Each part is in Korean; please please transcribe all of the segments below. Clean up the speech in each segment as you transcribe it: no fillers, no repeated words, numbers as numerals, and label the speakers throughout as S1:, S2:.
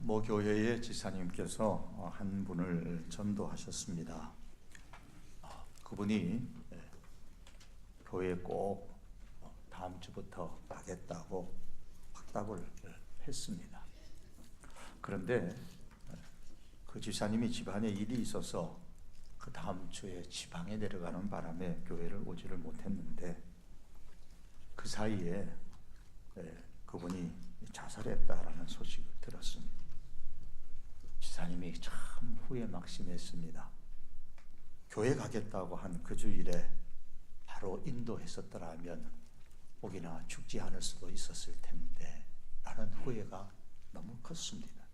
S1: 모 교회의 지사님께서 한 분을 전도하셨습니다. 그분이 교회에 꼭 다음 주부터 가겠다고 확답을 했습니다. 그런데 그 지사님이 집안에 일이 있어서 그 다음 주에 지방에 내려가는 바람에 교회를 오지를 못했는데, 그 사이에 그분이 자살했다라는 소식을 들었습니다. 지사님이 참 후회 막심했습니다. 교회 가겠다고 한 그 주일에 바로 인도했었더라면 혹이나 죽지 않을 수도 있었을 텐데 라는 후회가 너무 컸습니다.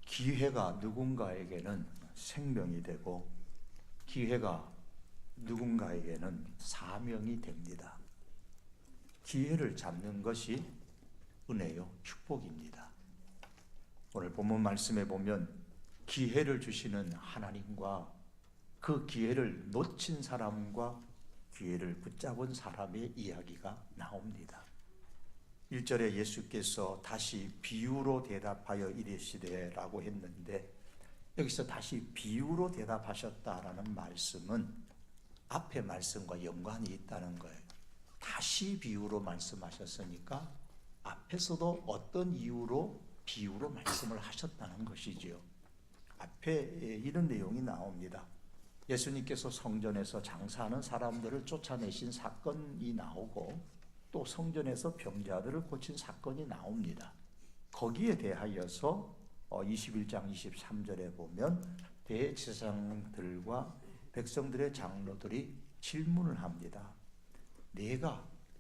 S1: 기회가 누군가에게는 생명이 되고 기회가 누군가에게는 사명이 됩니다. 기회를 잡는 것이 은혜요, 축복입니다. 오늘 본문 말씀에 보면 기회를 주시는 하나님과 그 기회를 놓친 사람과 기회를 붙잡은 사람의 이야기가 나옵니다. 1절에 예수께서 다시 비유로 대답하여 이르시되 라고 했는데, 여기서 다시 비유로 대답하셨다라는 말씀은 앞의 말씀과 연관이 있다는 거예요. 다시 비유로 말씀하셨으니까 앞에서도 어떤 이유로 비유로 말씀을 하셨다는 것이지요. 앞에 이런 내용이 나옵니다. 예수님께서 성전에서 장사하는 사람들을 쫓아내신 사건이 나오고, 또 성전에서 병자들을 고친 사건이 나옵니다. 거기에 대하여서 21장 23절에 보면 대제사장들과 백성들의 장로들이 질문을 합니다.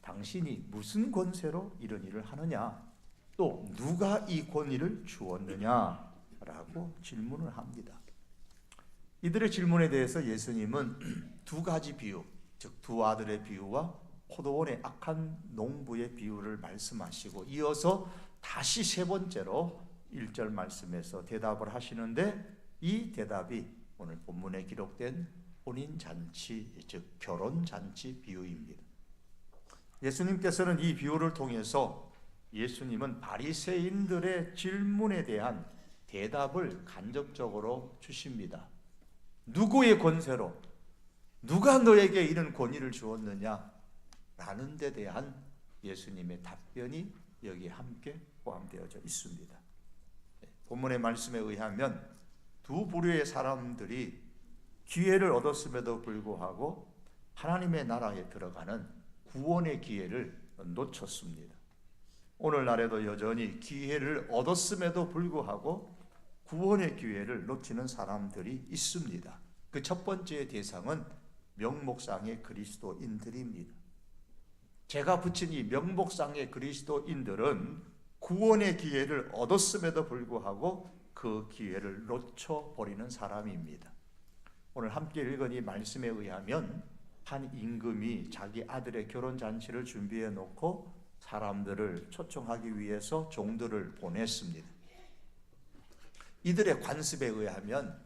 S1: 당신이 무슨 권세로 이런 일을 하느냐? 또 누가 이 권위를 주었느냐? 라고 질문을 합니다. 이들의 질문에 대해서 예수님은 두 가지 비유, 즉 두 아들의 비유와 포도원의 악한 농부의 비유를 말씀하시고, 이어서 다시 세 번째로 1절 말씀에서 대답을 하시는데, 이 대답이 오늘 본문에 기록된 혼인잔치, 즉 결혼잔치 비유입니다. 예수님께서는 이 비유를 통해서 예수님은 바리새인들의 질문에 대한 대답을 간접적으로 주십니다. 누구의 권세로, 누가 너에게 이런 권위를 주었느냐? 라는 데 대한 예수님의 답변이 여기에 함께 포함되어져 있습니다. 본문의 말씀에 의하면 두 부류의 사람들이 기회를 얻었음에도 불구하고 하나님의 나라에 들어가는 구원의 기회를 놓쳤습니다. 오늘날에도 여전히 기회를 얻었음에도 불구하고 구원의 기회를 놓치는 사람들이 있습니다. 그 첫 번째 대상은 명목상의 그리스도인들입니다. 제가 붙인 이 명목상의 그리스도인들은 구원의 기회를 얻었음에도 불구하고 그 기회를 놓쳐버리는 사람입니다. 오늘 함께 읽은 이 말씀에 의하면 한 임금이 자기 아들의 결혼잔치를 준비해 놓고 사람들을 초청하기 위해서 종들을 보냈습니다. 이들의 관습에 의하면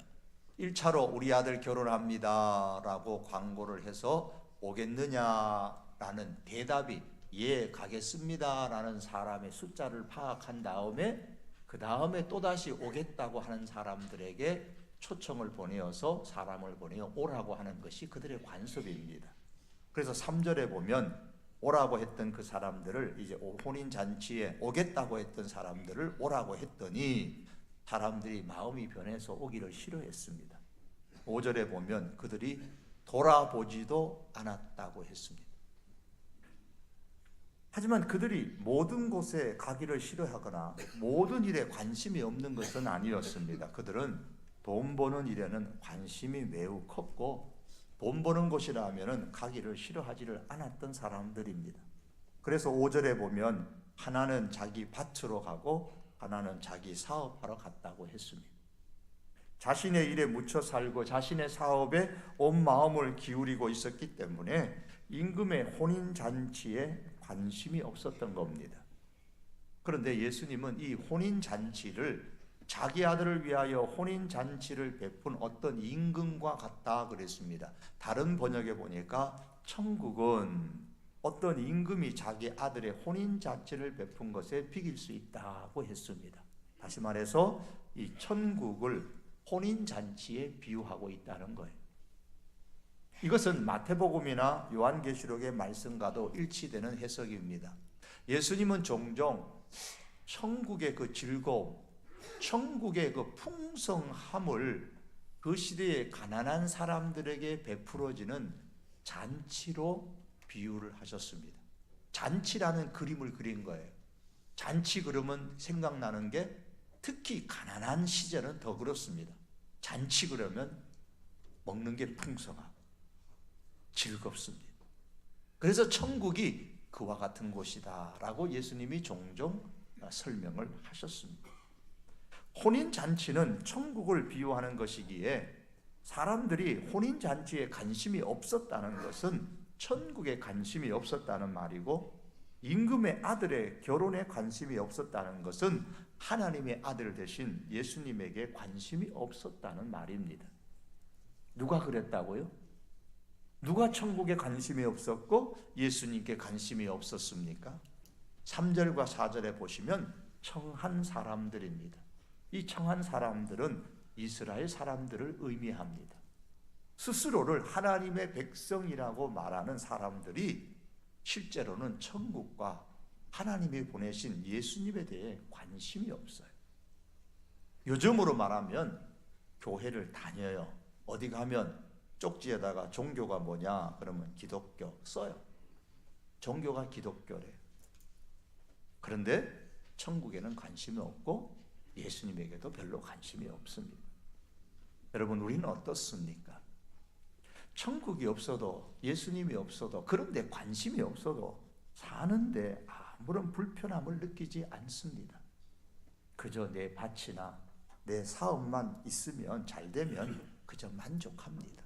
S1: 1차로 우리 아들 결혼합니다 라고 광고를 해서 오겠느냐라는 대답이 예 가겠습니다 라는 사람의 숫자를 파악한 다음에, 그 다음에 또다시 오겠다고 하는 사람들에게 초청을 보내어서 사람을 보내어 오라고 하는 것이 그들의 관습입니다. 그래서 3절에 보면 오라고 했던 그 사람들을, 이제 혼인잔치에 오겠다고 했던 사람들을 오라고 했더니 사람들이 마음이 변해서 오기를 싫어했습니다. 5절에 보면 그들이 돌아보지도 않았다고 했습니다. 하지만 그들이 모든 곳에 가기를 싫어하거나 모든 일에 관심이 없는 것은 아니었습니다. 그들은 돈 버는 일에는 관심이 매우 컸고, 돈 버는 곳이라면 가기를 싫어하지를 않았던 사람들입니다. 그래서 5절에 보면 하나는 자기 밭으로 가고 하나는 자기 사업하러 갔다고 했습니다. 자신의 일에 묻혀 살고 자신의 사업에 온 마음을 기울이고 있었기 때문에 임금의 혼인잔치에 관심이 없었던 겁니다. 그런데 예수님은 이 혼인잔치를 자기 아들을 위하여 혼인잔치를 베푼 어떤 임금과 같다 그랬습니다. 다른 번역에 보니까 천국은 어떤 임금이 자기 아들의 혼인잔치를 베푼 것에 비길 수 있다고 했습니다. 다시 말해서 이 천국을 혼인잔치에 비유하고 있다는 거예요. 이것은 마태복음이나 요한계시록의 말씀과도 일치되는 해석입니다. 예수님은 종종 천국의 그 즐거움, 천국의 그 풍성함을 그 시대의 가난한 사람들에게 베풀어지는 잔치로 비유를 하셨습니다. 잔치라는 그림을 그린 거예요. 잔치 그러면 생각나는 게 특히 가난한 시절은 더 그렇습니다. 잔치 그러면 먹는 게 풍성하고 즐겁습니다. 그래서 천국이 그와 같은 곳이다 라고 예수님이 종종 설명을 하셨습니다. 혼인잔치는 천국을 비유하는 것이기에 사람들이 혼인잔치에 관심이 없었다는 것은 천국에 관심이 없었다는 말이고, 임금의 아들의 결혼에 관심이 없었다는 것은 하나님의 아들 되신 예수님에게 관심이 없었다는 말입니다. 누가 그랬다고요? 누가 천국에 관심이 없었고 예수님께 관심이 없었습니까? 3절과 4절에 보시면 청한 사람들입니다. 이 청한 사람들은 이스라엘 사람들을 의미합니다. 스스로를 하나님의 백성이라고 말하는 사람들이 실제로는 천국과 하나님이 보내신 예수님에 대해 관심이 없어요. 요즘으로 말하면 교회를 다녀요. 어디 가면 쪽지에다가 종교가 뭐냐 그러면 기독교 써요. 종교가 기독교래요. 그런데 천국에는 관심이 없고 예수님에게도 별로 관심이 없습니다. 여러분, 우리는 어떻습니까? 천국이 없어도 예수님이 없어도 그런데 관심이 없어도 사는데 아무런 불편함을 느끼지 않습니다. 그저 내 밭이나 내 사업만 있으면 잘 되면 그저 만족합니다.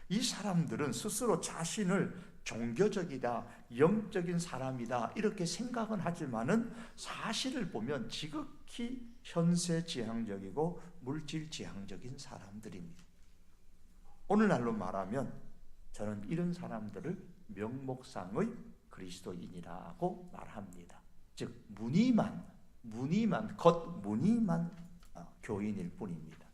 S1: 이 사람들은 스스로 자신을 종교적이다, 영적인 사람이다 이렇게 생각은 하지만은 사실을 보면 지극히 현세지향적이고 물질지향적인 사람들입니다. 오늘날로 말하면 저는 이런 사람들을 명목상의 그리스도인이라고 말합니다. 즉 무늬만 교인일 뿐입니다.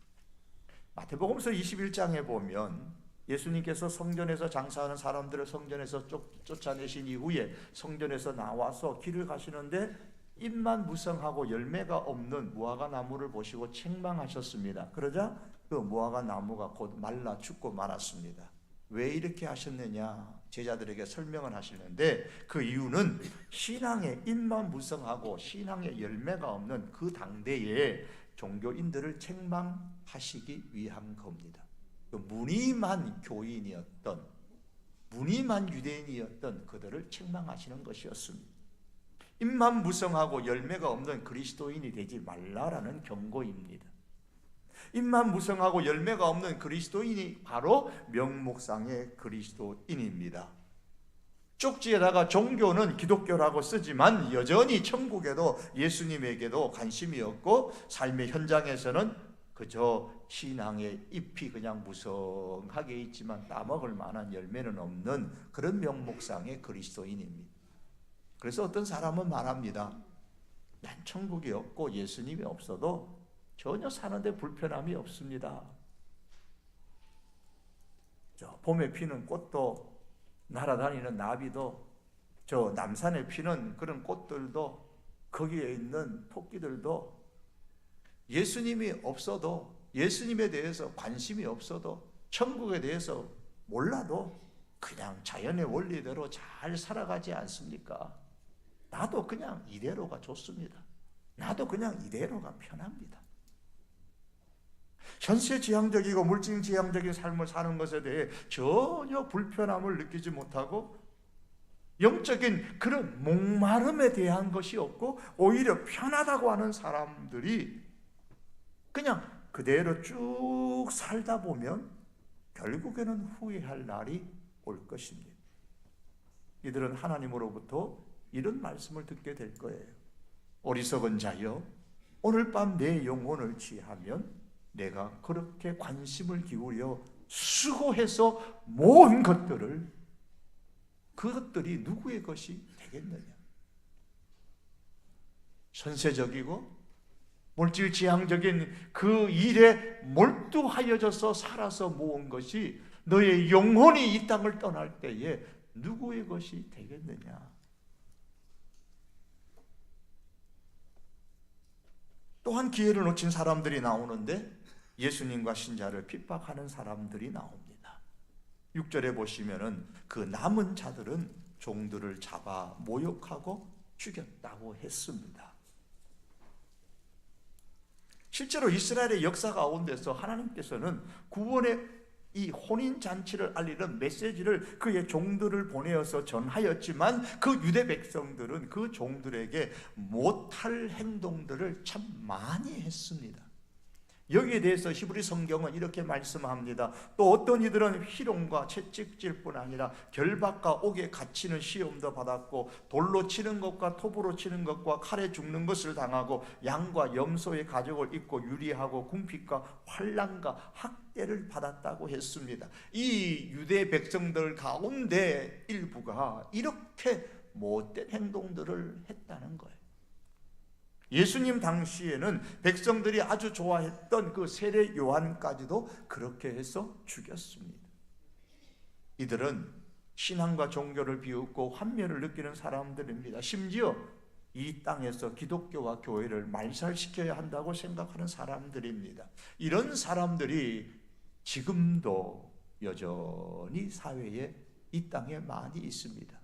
S1: 마태복음서 21장에 보면 예수님께서 성전에서 장사하는 사람들을 성전에서 쫓아내신 이후에 성전에서 나와서 길을 가시는데 잎만 무성하고 열매가 없는 무화과 나무를 보시고 책망하셨습니다. 그러자 그 무화과 나무가 곧 말라 죽고 말았습니다. 왜 이렇게 하셨느냐 제자들에게 설명을 하시는데 그 이유는 신앙의 잎만 무성하고 신앙의 열매가 없는 그 당대에 종교인들을 책망하시기 위한 겁니다. 그 무늬만 교인이었던 무늬만 유대인이었던 그들을 책망하시는 것이었습니다. 잎만 무성하고 열매가 없는 그리스도인이 되지 말라라는 경고입니다. 잎만 무성하고 열매가 없는 그리스도인이 바로 명목상의 그리스도인입니다. 쪽지에다가 종교는 기독교라고 쓰지만 여전히 천국에도 예수님에게도 관심이 없고 삶의 현장에서는 그저 신앙의 잎이 그냥 무성하게 있지만 따먹을 만한 열매는 없는 그런 명목상의 그리스도인입니다. 그래서 어떤 사람은 말합니다. 난 천국이 없고 예수님이 없어도 전혀 사는데 불편함이 없습니다. 저 봄에 피는 꽃도 날아다니는 나비도 저 남산에 피는 그런 꽃들도 거기에 있는 토끼들도 예수님이 없어도 예수님에 대해서 관심이 없어도 천국에 대해서 몰라도 그냥 자연의 원리대로 잘 살아가지 않습니까? 나도 그냥 이대로가 좋습니다. 나도 그냥 이대로가 편합니다. 현세지향적이고 물질지향적인 삶을 사는 것에 대해 전혀 불편함을 느끼지 못하고 영적인 그런 목마름에 대한 것이 없고 오히려 편하다고 하는 사람들이 그냥 그대로 쭉 살다 보면 결국에는 후회할 날이 올 것입니다. 이들은 하나님으로부터 이런 말씀을 듣게 될 거예요. 어리석은 자여, 오늘 밤 내 영혼을 취하면 내가 그렇게 관심을 기울여 수고해서 모은 것들을 그것들이 누구의 것이 되겠느냐? 현세적이고 물질지향적인 그 일에 몰두하여져서 살아서 모은 것이 너의 영혼이 이 땅을 떠날 때에 누구의 것이 되겠느냐? 또한 기회를 놓친 사람들이 나오는데 예수님과 신자를 핍박하는 사람들이 나옵니다. 6절에 보시면은 그 남은 자들은 종들을 잡아 모욕하고 죽였다고 했습니다. 실제로 이스라엘의 역사 가운데서 하나님께서는 구원의 이 혼인잔치를 알리는 메시지를 그의 종들을 보내어서 전하였지만 그 유대 백성들은 그 종들에게 못할 행동들을 참 많이 했습니다. 여기에 대해서 히브리 성경은 이렇게 말씀합니다. 또 어떤 이들은 희롱과 채찍질 뿐 아니라 결박과 옥에 갇히는 시험도 받았고 돌로 치는 것과 톱으로 치는 것과 칼에 죽는 것을 당하고 양과 염소의 가죽을 입고 유리하고 궁핍과 환난과 학대를 받았다고 했습니다. 이 유대 백성들 가운데 일부가 이렇게 못된 행동들을 했다는 거예요. 예수님 당시에는 백성들이 아주 좋아했던 그 세례 요한까지도 그렇게 해서 죽였습니다. 이들은 신앙과 종교를 비웃고 환멸을 느끼는 사람들입니다. 심지어 이 땅에서 기독교와 교회를 말살시켜야 한다고 생각하는 사람들입니다. 이런 사람들이 지금도 여전히 사회에 이 땅에 많이 있습니다.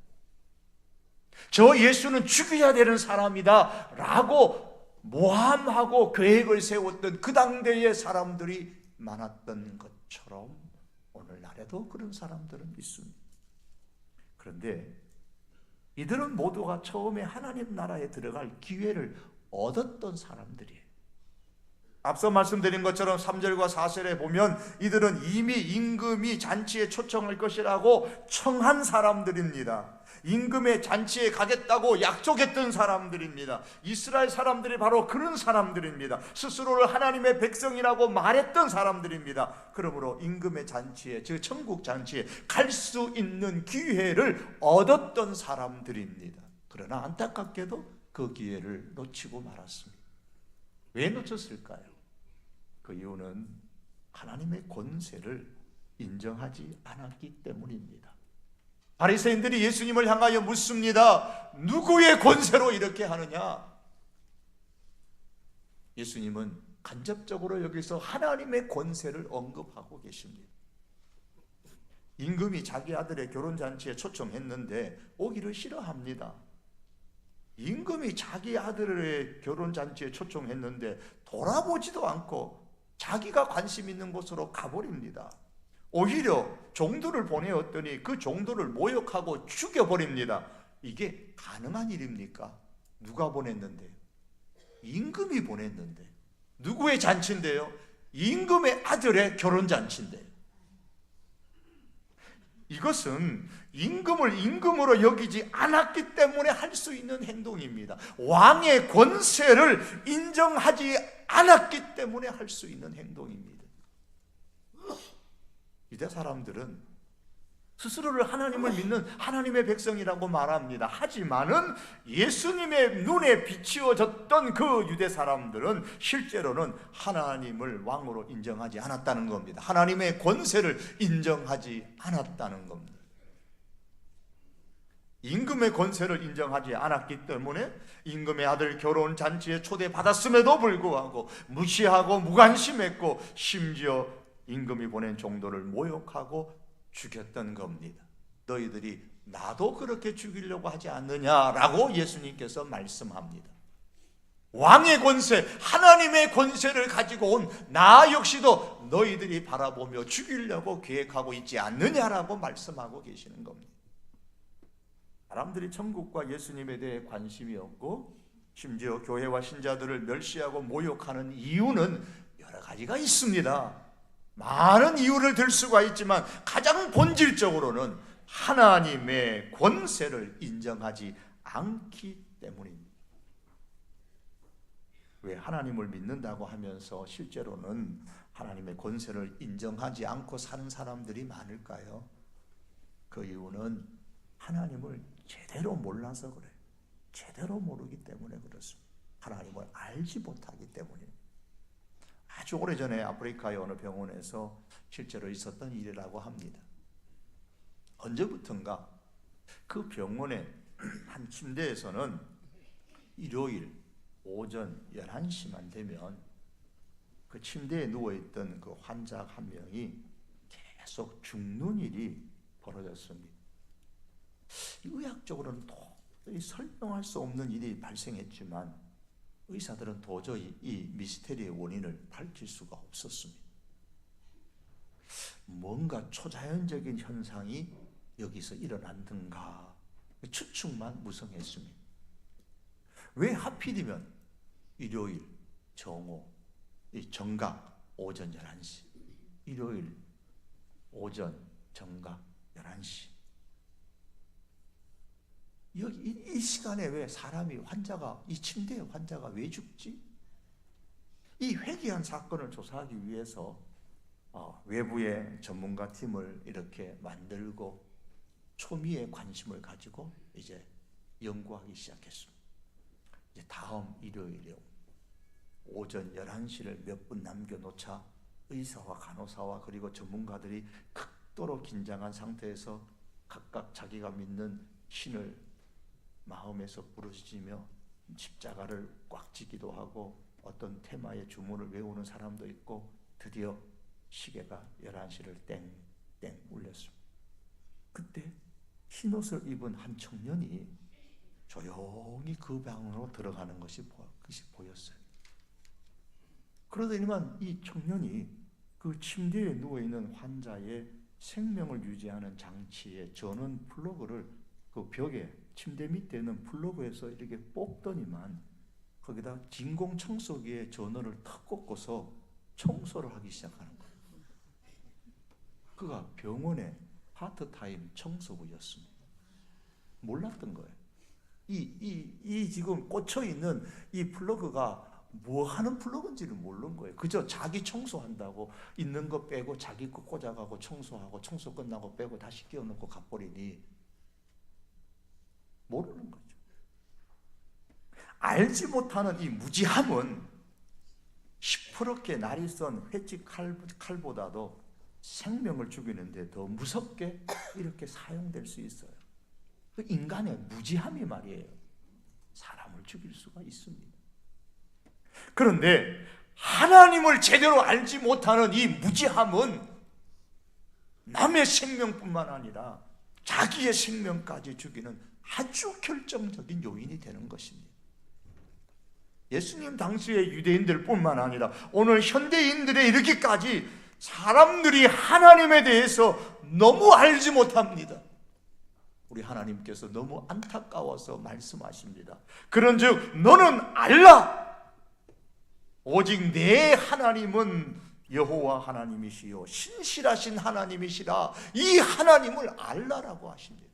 S1: 저 예수는 죽여야 되는 사람이다 라고 모함하고 계획을 세웠던 그 당대의 사람들이 많았던 것처럼 오늘날에도 그런 사람들은 있습니다. 그런데 이들은 모두가 처음에 하나님 나라에 들어갈 기회를 얻었던 사람들이에요. 앞서 말씀드린 것처럼 3절과 4절에 보면 이들은 이미 임금이 잔치에 초청할 것이라고 청한 사람들입니다. 임금의 잔치에 가겠다고 약속했던 사람들입니다. 이스라엘 사람들이 바로 그런 사람들입니다. 스스로를 하나님의 백성이라고 말했던 사람들입니다. 그러므로 임금의 잔치에, 즉 천국 잔치에 갈 수 있는 기회를 얻었던 사람들입니다. 그러나 안타깝게도 그 기회를 놓치고 말았습니다. 왜 놓쳤을까요? 그 이유는 하나님의 권세를 인정하지 않았기 때문입니다. 바리새인들이 예수님을 향하여 묻습니다. 누구의 권세로 이렇게 하느냐? 예수님은 간접적으로 여기서 하나님의 권세를 언급하고 계십니다. 임금이 자기 아들의 결혼잔치에 초청했는데 오기를 싫어합니다. 임금이 자기 아들의 결혼잔치에 초청했는데 돌아보지도 않고 자기가 관심 있는 곳으로 가버립니다. 오히려 종들을 보내었더니 그 종들을 모욕하고 죽여버립니다. 이게 가능한 일입니까? 누가 보냈는데요? 임금이 보냈는데. 누구의 잔치인데요? 임금의 아들의 결혼잔치인데요. 이것은 임금을 임금으로 여기지 않았기 때문에 할 수 있는 행동입니다. 왕의 권세를 인정하지 않았기 때문에 할 수 있는 행동입니다. 유대 사람들은 스스로를 하나님을 믿는 하나님의 백성이라고 말합니다. 하지만은 예수님의 눈에 비추어졌던 그 유대 사람들은 실제로는 하나님을 왕으로 인정하지 않았다는 겁니다. 하나님의 권세를 인정하지 않았다는 겁니다. 임금의 권세를 인정하지 않았기 때문에 임금의 아들 결혼 잔치에 초대받았음에도 불구하고 무시하고 무관심했고 심지어 임금이 보낸 종도를 모욕하고 죽였던 겁니다. 너희들이 나도 그렇게 죽이려고 하지 않느냐라고 예수님께서 말씀합니다. 왕의 권세, 하나님의 권세를 가지고 온 나 역시도 너희들이 바라보며 죽이려고 계획하고 있지 않느냐라고 말씀하고 계시는 겁니다. 사람들이 천국과 예수님에 대해 관심이 없고 심지어 교회와 신자들을 멸시하고 모욕하는 이유는 여러 가지가 있습니다. 많은 이유를 들 수가 있지만 가장 본질적으로는 하나님의 권세를 인정하지 않기 때문입니다. 왜 하나님을 믿는다고 하면서 실제로는 하나님의 권세를 인정하지 않고 사는 사람들이 많을까요? 그 이유는 하나님을 제대로 몰라서 그래요. 제대로 모르기 때문에 그렇습니다. 하나님을 알지 못하기 때문입니다. 아주 오래전에 아프리카의 어느 병원에서 실제로 있었던 일이라고 합니다. 언제부턴가 그 병원의 한 침대에서는 일요일 오전 11시만 되면 그 침대에 누워있던 그 환자 한 명이 계속 죽는 일이 벌어졌습니다. 의학적으로는 도저히 설명할 수 없는 일이 발생했지만 의사들은 도저히 이 미스테리의 원인을 밝힐 수가 없었습니다. 뭔가 초자연적인 현상이 여기서 일어났던가 추측만 무성했습니다. 왜 하필이면 일요일 정오 정각 오전 11시 일요일 오전 정각 11시 여기 이 시간에 왜 사람이 이 침대에 환자가 왜 죽지? 이 회귀한 사건을 조사하기 위해서 외부의 전문가 팀을 이렇게 만들고 초미의 관심을 가지고 이제 연구하기 시작했습니다. 이제 다음 일요일에 오전 11시를 몇 분 남겨놓자 의사와 간호사와 그리고 전문가들이 극도로 긴장한 상태에서 각각 자기가 믿는 신을 마음에서 부르짖으며 십자가를 꽉 쥐기도 하고 어떤 테마의 주문을 외우는 사람도 있고 드디어 시계가 11시를 땡땡 울렸습니다. 그때 흰옷을 입은 한 청년이 조용히 그 방으로 들어가는 것이 보였어요. 그러더니만 이 청년이 그 침대에 누워있는 환자의 생명을 유지하는 장치의 전원 플러그를 그 벽에 침대 밑에 있는 플러그에서 이렇게 뽑더니만 거기다 진공 청소기에 전원을 탁 꽂고서 청소를 하기 시작하는 거예요. 그가 병원의 파트타임 청소부였습니다. 몰랐던 거예요. 이 지금 꽂혀있는 이 플러그가 뭐 하는 플러그인지를 모르는 거예요. 그저 자기 청소한다고 있는 거 빼고 자기 거 꽂아가고 청소하고 청소 끝나고 빼고 다시 끼워놓고 가버리니 모르는 거죠. 알지 못하는 이 무지함은 시퍼렇게 날이 썬 횟집 칼보다도 생명을 죽이는데 더 무섭게 이렇게 사용될 수 있어요. 그 인간의 무지함이 말이에요. 사람을 죽일 수가 있습니다. 그런데 하나님을 제대로 알지 못하는 이 무지함은 남의 생명뿐만 아니라 자기의 생명까지 죽이는 아주 결정적인 요인이 되는 것입니다. 예수님 당시의 유대인들뿐만 아니라 오늘 현대인들에 이르기까지 사람들이 하나님에 대해서 너무 알지 못합니다. 우리 하나님께서 너무 안타까워서 말씀하십니다. 그런즉 너는 알라. 오직 내 하나님은 여호와 하나님이시요 신실하신 하나님이시라. 이 하나님을 알라라고 하십니다.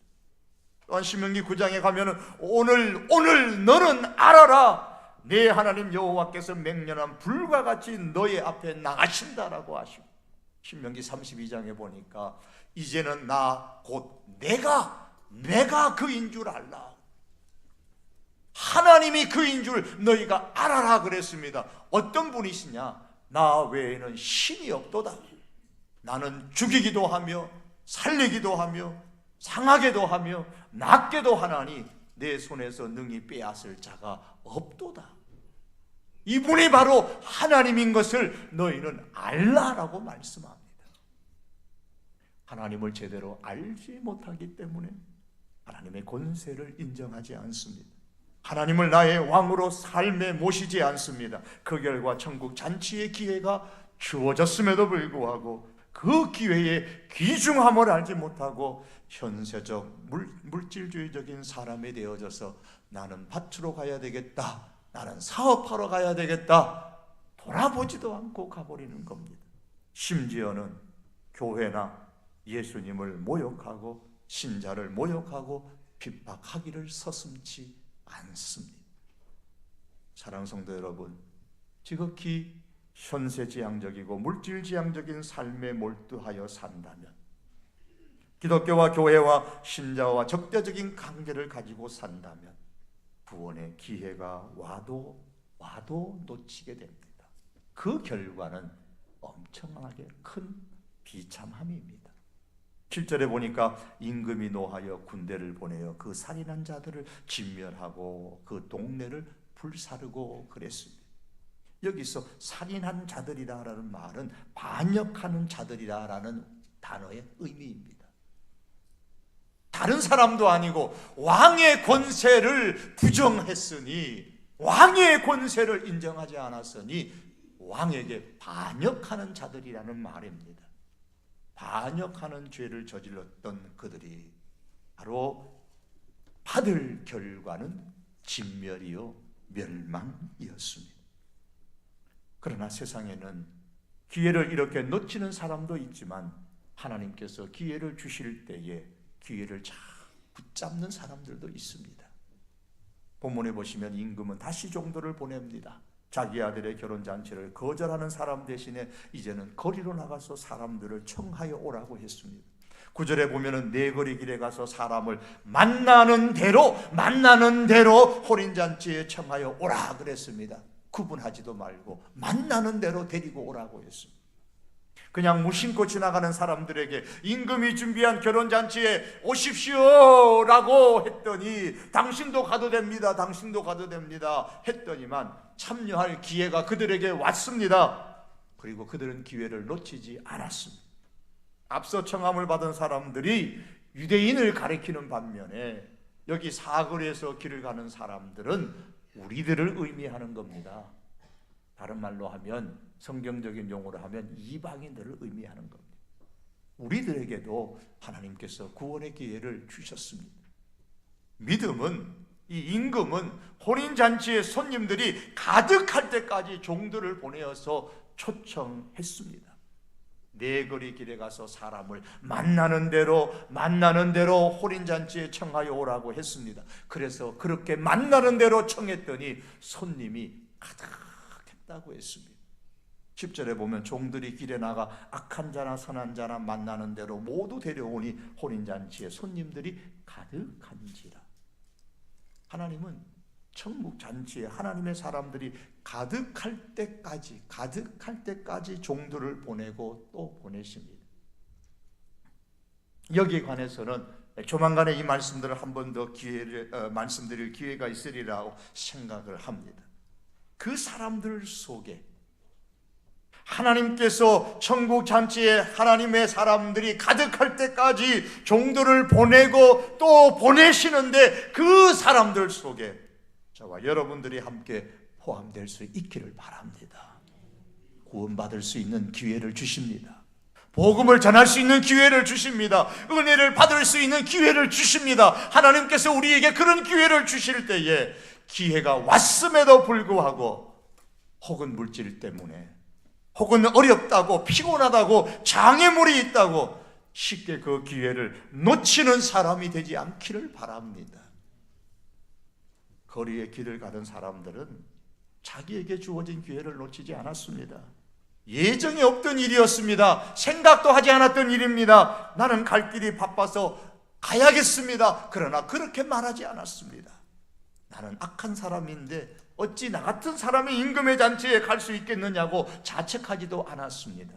S1: 또한 신명기 9장에 가면은 오늘 너는 알아라. 내 하나님 여호와께서 맹렬한 불과 같이 너의 앞에 나가신다라고 하시고, 신명기 32장에 보니까 이제는 나 곧 내가 그인 줄 알라. 하나님이 그인 줄 너희가 알아라 그랬습니다. 어떤 분이시냐? 나 외에는 신이 없도다. 나는 죽이기도 하며 살리기도 하며 상하게도 하며 낫게도 하나니 내 손에서 능히 빼앗을 자가 없도다. 이분이 바로 하나님인 것을 너희는 알라라고 말씀합니다. 하나님을 제대로 알지 못하기 때문에 하나님의 권세를 인정하지 않습니다. 하나님을 나의 왕으로 삶에 모시지 않습니다. 그 결과 천국 잔치의 기회가 주어졌음에도 불구하고 그 기회의 귀중함을 알지 못하고 현세적 물질주의적인 사람이 되어져서 나는 밭으로 가야 되겠다, 나는 사업하러 가야 되겠다, 돌아보지도 않고 가버리는 겁니다. 심지어는 교회나 예수님을 모욕하고 신자를 모욕하고 핍박하기를 서슴지 않습니다. 사랑하는 성도 여러분, 지극히 현세지향적이고 물질지향적인 삶에 몰두하여 산다면, 기독교와 교회와 신자와 적대적인 관계를 가지고 산다면 구원의 기회가 와도 놓치게 됩니다. 그 결과는 엄청나게 큰 비참함입니다. 7절에 보니까 임금이 노하여 군대를 보내어 그 살인한 자들을 진멸하고 그 동네를 불사르고 그랬습니다. 여기서 살인한 자들이라는 말은 반역하는 자들이라는 단어의 의미입니다. 다른 사람도 아니고 왕의 권세를 부정했으니, 왕의 권세를 인정하지 않았으니 왕에게 반역하는 자들이라는 말입니다. 반역하는 죄를 저질렀던 그들이 바로 받을 결과는 진멸이요 멸망이었습니다. 그러나 세상에는 기회를 이렇게 놓치는 사람도 있지만 하나님께서 기회를 주실 때에 기회를 잘 붙잡는 사람들도 있습니다. 본문에 보시면 임금은 다시 종들을 보냅니다. 자기 아들의 결혼잔치를 거절하는 사람 대신에 이제는 거리로 나가서 사람들을 청하여 오라고 했습니다. 9절에 보면은 네거리 길에 가서 사람을 만나는 대로 혼인잔치에 청하여 오라 그랬습니다. 구분하지도 말고 만나는 대로 데리고 오라고 했습니다. 그냥 무심코 지나가는 사람들에게 임금이 준비한 결혼잔치에 오십시오 라고 했더니 당신도 가도 됩니다, 당신도 가도 됩니다 했더니만 참여할 기회가 그들에게 왔습니다. 그리고 그들은 기회를 놓치지 않았습니다. 앞서 청함을 받은 사람들이 유대인을 가리키는 반면에 여기 사거리에서 길을 가는 사람들은 우리들을 의미하는 겁니다. 다른 말로 하면, 성경적인 용어로 하면 이방인들을 의미하는 겁니다. 우리들에게도 하나님께서 구원의 기회를 주셨습니다. 믿음은, 이 임금은 혼인잔치의 손님들이 가득할 때까지 종들을 보내어서 초청했습니다. 네거리 길에 가서 사람을 만나는 대로 혼인잔치에 청하여 오라고 했습니다. 그래서 그렇게 만나는 대로 청했더니 손님이 가득했다고 했습니다. 10절에 보면 종들이 길에 나가 악한 자나 선한 자나 만나는 대로 모두 데려오니 혼인잔치에 손님들이 가득한지라. 하나님은 천국 잔치에 하나님의 사람들이 가득할 때까지 종들을 보내고 또 보내십니다. 여기에 관해서는 조만간에 이 말씀들을 한 번 더 말씀드릴 기회가 있으리라고 생각을 합니다. 그 사람들 속에 하나님께서 천국 잔치에 하나님의 사람들이 가득할 때까지 종들을 보내고 또 보내시는데 그 사람들 속에 저와 여러분들이 함께 포함될 수 있기를 바랍니다. 구원받을 수 있는 기회를 주십니다. 복음을 전할 수 있는 기회를 주십니다. 은혜를 받을 수 있는 기회를 주십니다. 하나님께서 우리에게 그런 기회를 주실 때에 기회가 왔음에도 불구하고 혹은 물질 때문에 혹은 어렵다고 피곤하다고 장애물이 있다고 쉽게 그 기회를 놓치는 사람이 되지 않기를 바랍니다. 거리에 길을 가던 사람들은 자기에게 주어진 기회를 놓치지 않았습니다. 예정에 없던 일이었습니다. 생각도 하지 않았던 일입니다. 나는 갈 길이 바빠서 가야겠습니다. 그러나 그렇게 말하지 않았습니다. 나는 악한 사람인데 어찌 나 같은 사람이 임금의 잔치에 갈 수 있겠느냐고 자책하지도 않았습니다.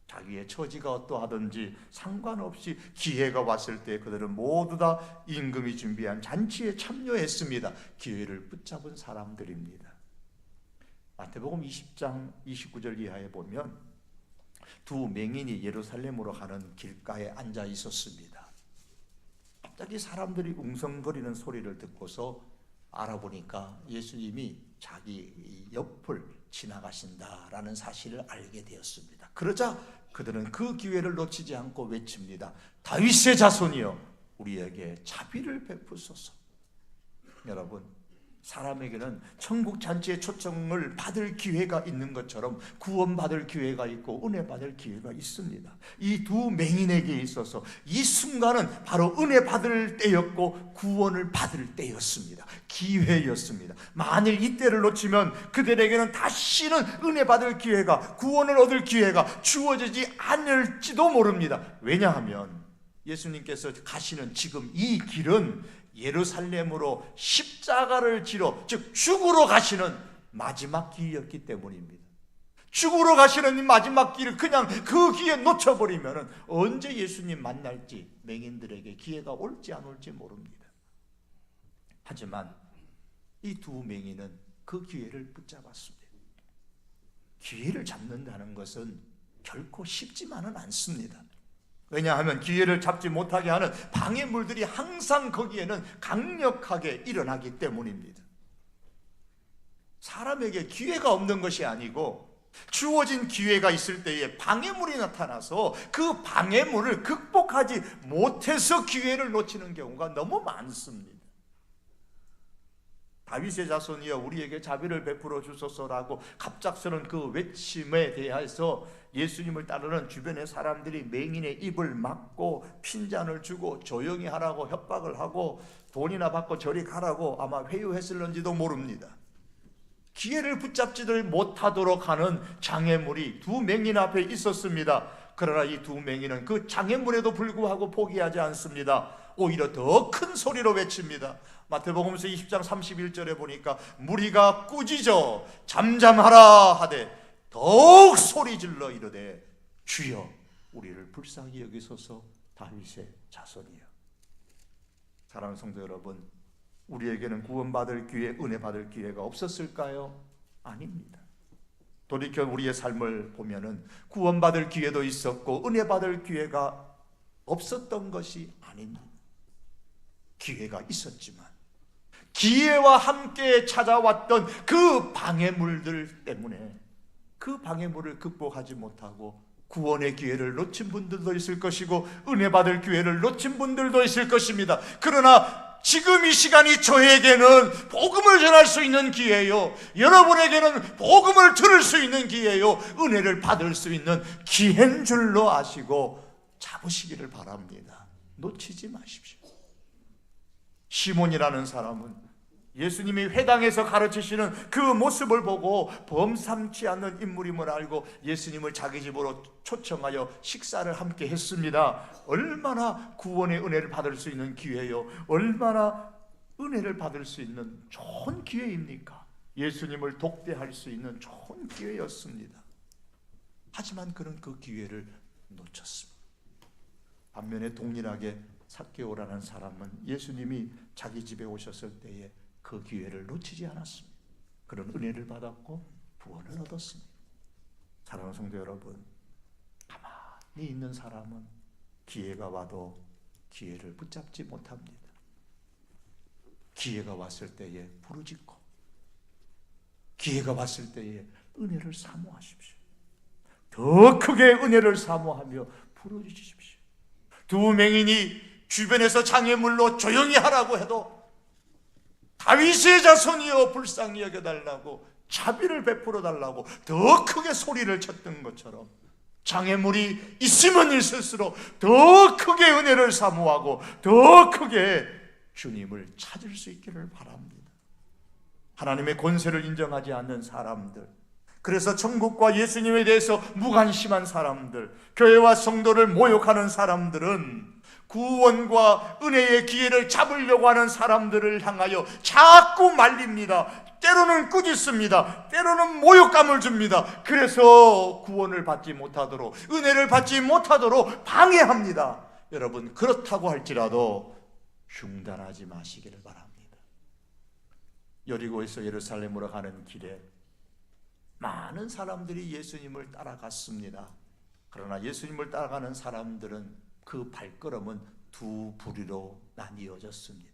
S1: 자기의 처지가 어떠하든지 상관없이 기회가 왔을 때 그들은 모두 다 임금이 준비한 잔치에 참여했습니다. 기회를 붙잡은 사람들입니다. 마태복음 20장 29절 이하에 보면 두 맹인이 예루살렘으로 가는 길가에 앉아 있었습니다. 갑자기 사람들이 웅성거리는 소리를 듣고서 알아보니까 예수님이 자기 옆을 지나가신다라는 사실을 알게 되었습니다. 그러자 그들은 그 기회를 놓치지 않고 외칩니다. 다윗의 자손이여 우리에게 자비를 베푸소서. 여러분, 사람에게는 천국 잔치의 초청을 받을 기회가 있는 것처럼 구원받을 기회가 있고 은혜 받을 기회가 있습니다. 이 두 맹인에게 있어서 이 순간은 바로 은혜 받을 때였고 구원을 받을 때였습니다. 기회였습니다. 만일 이때를 놓치면 그들에게는 다시는 은혜 받을 기회가, 구원을 얻을 기회가 주어지지 않을지도 모릅니다. 왜냐하면 예수님께서 가시는 지금 이 길은 예루살렘으로 십자가를 지러, 즉 죽으러 가시는 마지막 길이었기 때문입니다. 죽으러 가시는 마지막 길을 그냥 그 기회 놓쳐버리면 언제 예수님 만날지 맹인들에게 기회가 올지 안 올지 모릅니다. 하지만 이 두 맹인은 그 기회를 붙잡았습니다. 기회를 잡는다는 것은 결코 쉽지만은 않습니다. 왜냐하면 기회를 잡지 못하게 하는 방해물들이 항상 거기에는 강력하게 일어나기 때문입니다. 사람에게 기회가 없는 것이 아니고 주어진 기회가 있을 때에 방해물이 나타나서 그 방해물을 극복하지 못해서 기회를 놓치는 경우가 너무 많습니다. 다윗의 자손이여 우리에게 자비를 베풀어 주소서라고 갑작스런 그 외침에 대해서 예수님을 따르는 주변의 사람들이 맹인의 입을 막고 핀잔을 주고 조용히 하라고 협박을 하고 돈이나 받고 저리 가라고 아마 회유했을런지도 모릅니다. 기회를 붙잡지를 못하도록 하는 장애물이 두 맹인 앞에 있었습니다. 그러나 이 두 맹인은 그 장애물에도 불구하고 포기하지 않습니다. 오히려 더 큰 소리로 외칩니다. 마태복음서 20장 31절에 보니까 무리가 꾸짖어 잠잠하라 하되 더욱 소리질러 이르되 주여 우리를 불쌍히 여기소서 다윗의 자손이여. 사랑하는 성도 여러분, 우리에게는 구원받을 기회, 은혜 받을 기회가 없었을까요? 아닙니다. 돌이켜 우리의 삶을 보면은 구원받을 기회도 있었고 은혜 받을 기회가 없었던 것이 아닙니다. 기회가 있었지만 기회와 함께 찾아왔던 그 방해물들 때문에 그 방해물을 극복하지 못하고 구원의 기회를 놓친 분들도 있을 것이고 은혜 받을 기회를 놓친 분들도 있을 것입니다. 그러나 지금 이 시간이 저에게는 복음을 전할 수 있는 기회요, 여러분에게는 복음을 들을 수 있는 기회요, 은혜를 받을 수 있는 기회인 줄로 아시고 잡으시기를 바랍니다. 놓치지 마십시오. 시몬이라는 사람은 예수님이 회당에서 가르치시는 그 모습을 보고 범삼치 않는 인물임을 알고 예수님을 자기 집으로 초청하여 식사를 함께 했습니다. 얼마나 구원의 은혜를 받을 수 있는 기회요, 얼마나 은혜를 받을 수 있는 좋은 기회입니까? 예수님을 독대할 수 있는 좋은 기회였습니다. 하지만 그는 그 기회를 놓쳤습니다. 반면에 동일하게 삭개오라는 사람은 예수님이 자기 집에 오셨을 때에 그 기회를 놓치지 않았습니다. 그런 은혜를 받았고 구원을 얻었습니다. 사랑하는 성도 여러분, 가만히 있는 사람은 기회가 와도 기회를 붙잡지 못합니다. 기회가 왔을 때에 부르짖고 기회가 왔을 때에 은혜를 사모하십시오. 더 크게 은혜를 사모하며 부르짖으십시오. 두 맹인이 주변에서 장애물로 조용히 하라고 해도 다윗의 자손이여 불쌍히 여겨달라고 자비를 베풀어 달라고 더 크게 소리를 쳤던 것처럼 장애물이 있으면 있을수록 더 크게 은혜를 사모하고 더 크게 주님을 찾을 수 있기를 바랍니다. 하나님의 권세를 인정하지 않는 사람들, 그래서 천국과 예수님에 대해서 무관심한 사람들, 교회와 성도를 모욕하는 사람들은 구원과 은혜의 기회를 잡으려고 하는 사람들을 향하여 자꾸 말립니다. 때로는 꾸짖습니다. 때로는 모욕감을 줍니다. 그래서 구원을 받지 못하도록, 은혜를 받지 못하도록 방해합니다. 여러분, 그렇다고 할지라도 중단하지 마시기를 바랍니다. 여리고에서 예루살렘으로 가는 길에 많은 사람들이 예수님을 따라갔습니다. 그러나 예수님을 따라가는 사람들은 그 발걸음은 두 부류로 나뉘어졌습니다.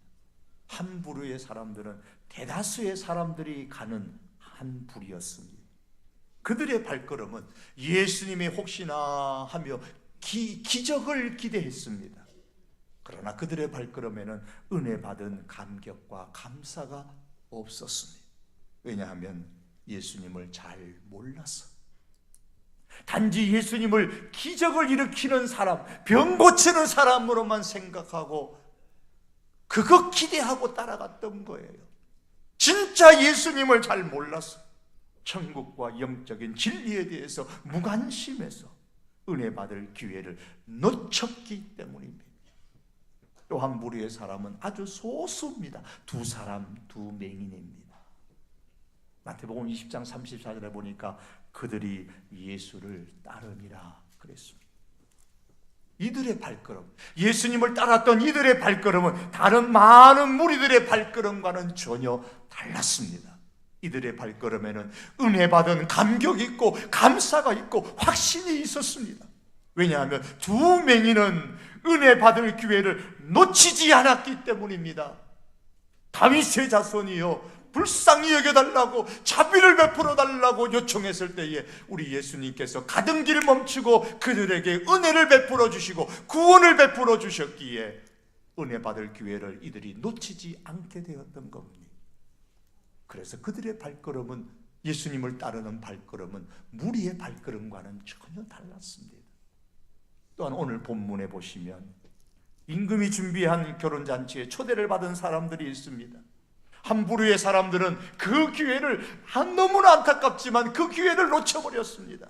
S1: 한 부류의 사람들은 대다수의 사람들이 가는 한 부류였습니다. 그들의 발걸음은 예수님이 혹시나 하며 기적을 기대했습니다. 그러나 그들의 발걸음에는 은혜 받은 감격과 감사가 없었습니다. 왜냐하면 예수님을 잘 몰라서, 단지 예수님을 기적을 일으키는 사람, 병 고치는 사람으로만 생각하고 그거 기대하고 따라갔던 거예요. 진짜 예수님을 잘 몰라서 천국과 영적인 진리에 대해서 무관심해서 은혜 받을 기회를 놓쳤기 때문입니다. 또 한 무리의 사람은 아주 소수입니다. 두 사람, 두 맹인입니다. 마태복음 20장 34절에 보니까 그들이 예수를 따르니라 그랬습니다. 이들의 발걸음, 예수님을 따랐던 이들의 발걸음은 다른 많은 무리들의 발걸음과는 전혀 달랐습니다. 이들의 발걸음에는 은혜 받은 감격이 있고 감사가 있고 확신이 있었습니다. 왜냐하면 두 맹인은 은혜 받을 기회를 놓치지 않았기 때문입니다. 다윗의 자손이여 불쌍히 여겨달라고, 자비를 베풀어 달라고 요청했을 때에 우리 예수님께서 가던 길 멈추고 그들에게 은혜를 베풀어 주시고 구원을 베풀어 주셨기에 은혜 받을 기회를 이들이 놓치지 않게 되었던 겁니다. 그래서 그들의 발걸음은, 예수님을 따르는 발걸음은 무리의 발걸음과는 전혀 달랐습니다. 또한 오늘 본문에 보시면 임금이 준비한 결혼잔치에 초대를 받은 사람들이 있습니다. 한 부류의 사람들은 그 기회를, 너무나 안타깝지만 그 기회를 놓쳐버렸습니다.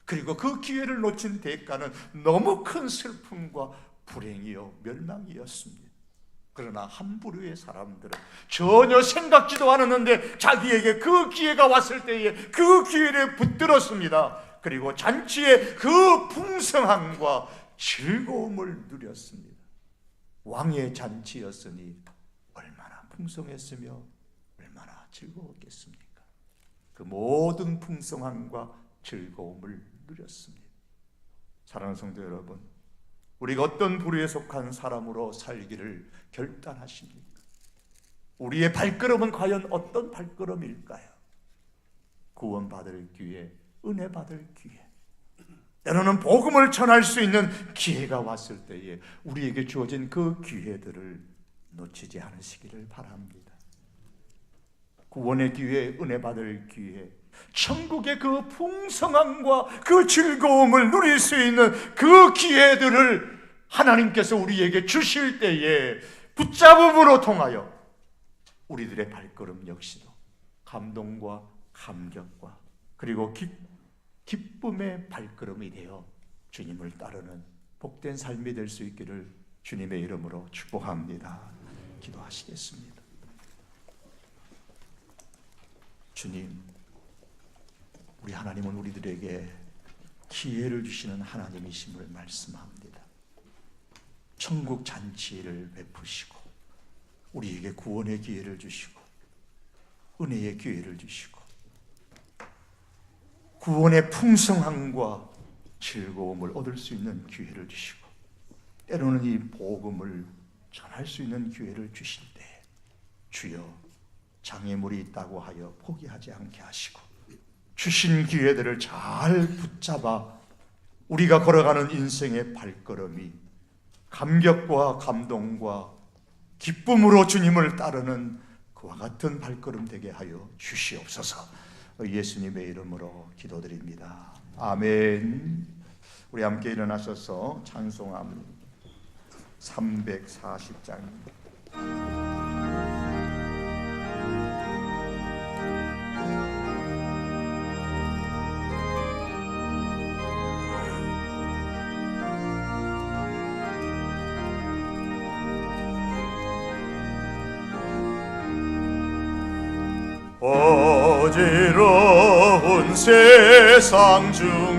S1: 그리고 그 기회를 놓친 대가는 너무 큰 슬픔과 불행이요 멸망이었습니다. 그러나 한 부류의 사람들은 전혀 생각지도 않았는데 자기에게 그 기회가 왔을 때에 그 기회를 붙들었습니다. 그리고 잔치의 그 풍성함과 즐거움을 누렸습니다. 왕의 잔치였으니 얼마나 풍성했으며 얼마나 즐거웠겠습니까? 그 모든 풍성함과 즐거움을 누렸습니다. 사랑하는 성도 여러분, 우리가 어떤 부류에 속한 사람으로 살기를 결단하십니까? 우리의 발걸음은 과연 어떤 발걸음일까요? 구원받을 기회, 은혜 받을 기회, 때로는 복음을 전할 수 있는 기회가 왔을 때에 우리에게 주어진 그 기회들을 놓치지 않으시기를 바랍니다. 구원의 기회, 은혜 받을 기회, 천국의 그 풍성함과 그 즐거움을 누릴 수 있는 그 기회들을 하나님께서 우리에게 주실 때에 붙잡음으로 통하여 우리들의 발걸음 역시도 감동과 감격과 그리고 기쁨의 발걸음이 되어 주님을 따르는 복된 삶이 될 수 있기를 주님의 이름으로 축복합니다. 기도하시겠습니다. 주님, 우리 하나님은 우리들에게 기회를 주시는 하나님이심을 말씀합니다. 천국 잔치를 베푸시고 우리에게 구원의 기회를 주시고 은혜의 기회를 주시고 구원의 풍성함과 즐거움을 얻을 수 있는 기회를 주시고 때로는 이 복음을 전할 수 있는 기회를 주실 때 주여 장애물이 있다고 하여 포기하지 않게 하시고 주신 기회들을 잘 붙잡아 우리가 걸어가는 인생의 발걸음이 감격과 감동과 기쁨으로 주님을 따르는 그와 같은 발걸음 되게 하여 주시옵소서. 예수님의 이름으로 기도드립니다. 아멘. 우리 함께 일어나셔서 찬송함 340장입니다. 어지러운 세상 중